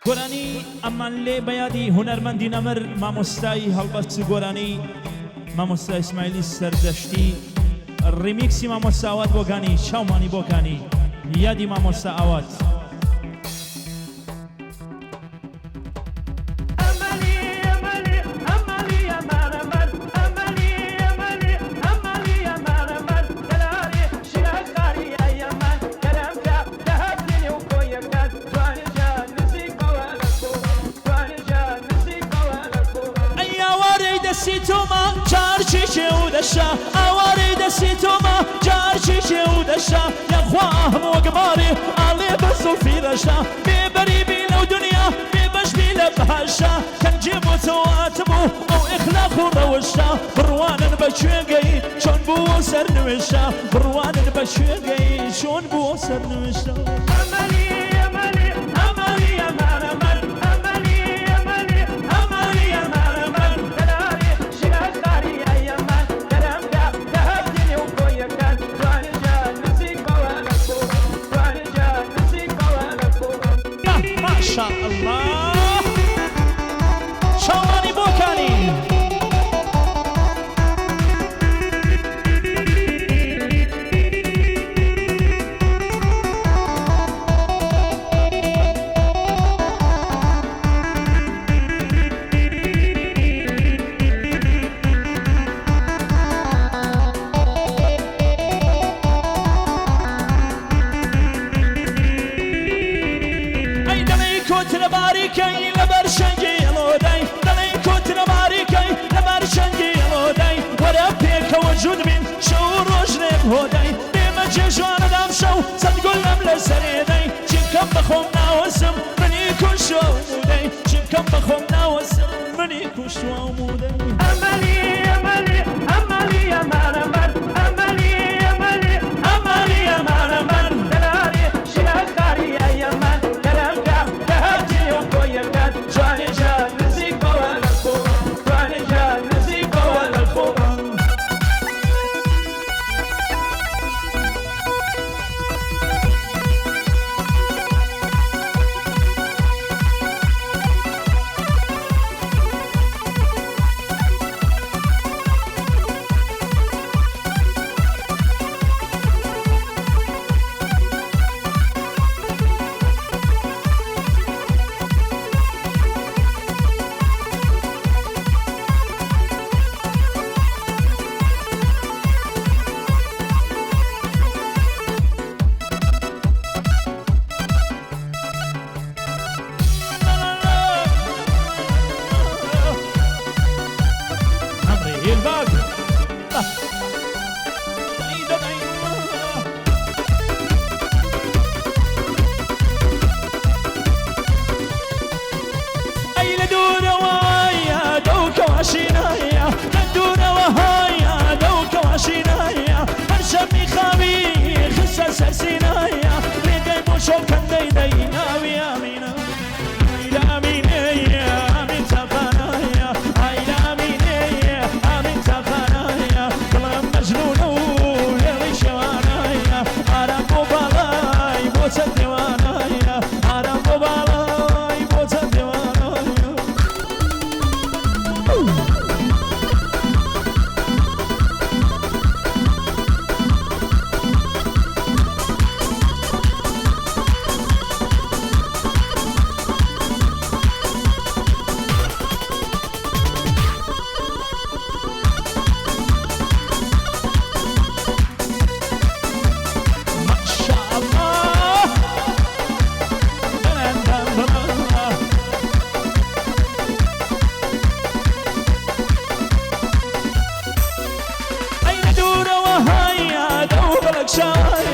گۆرانی ئەمان لێ بەیادی هونەرمەندی نەمر مامۆستای هەڵبەت گۆرانی مامۆستا ئیسماعیلی سەردەشتی ریمیکسی مامۆستا ئاوات بۆکانی چاومانی بۆکانی یادی مامۆستا ئاوات دەستی تۆمە جارچی چێ و دەشا ئاوارەی دەستی تۆمە جارچی چێ و دەشا یەخوا هەموو گەماڕی ئاڵێ بە زوڵفی دەشا بێبەری بی لەو دنیا بێبەشبی لە بەهاشا کەنجێ بۆ تەواتبوو ئەو ئیخلاق و ڕەوشا بڕوانن بە کوێگەی چۆن بووە سەر نوێشا بڕوانن بە کوێگەی چۆن بووە سەر نوێشا ئەمەلی ئەمەلی ئەمەلی ئەمانەمەر ئەمەلی ئەمەلی ئەمەلی ئەمانەمەر شاء الله شواني بوكاني باریکەی لەبەر شەنگی ئەڵۆدەی دەڵێی کۆترە باریکەی لەبەر شەنگی ئەڵۆدەی وەرە پێکەوە جوود بین شەو و ڕۆژ لێم هۆدەی بێمە جێژوانەدام شەو چەند گوڵ لەم لە سەرێدەی چیمکەم بەخۆم ناوەسم منی کوشتوە و مودەی چیمکەم بەخۆم ناوەسم منی کوشتوە و مودەی ئەمەلی ئەمەلی ئەمەلی ئەمانەمەر ئەمەلی ئەمەلی ئەمەلی ئەمانەمەر دەلاری شیرەکاری ئەیەمەن جواني جان نزيك ولا الخوة جواني جان نزيك ولا الخوة كواشينايا ندورة وهايا دو كواشينايا هرشمي خاوي خسا سسينايا لقاي بوشو كان داي داي ناوي آمينا هايلا آمينيا آمين تفانايا هايلا آمينيا آمين تفانايا كلام مجنونو ليلي شوانايا عرب وبالاي بوتا ديوانايا عرب وبالاي بوتا ديوانايا شاي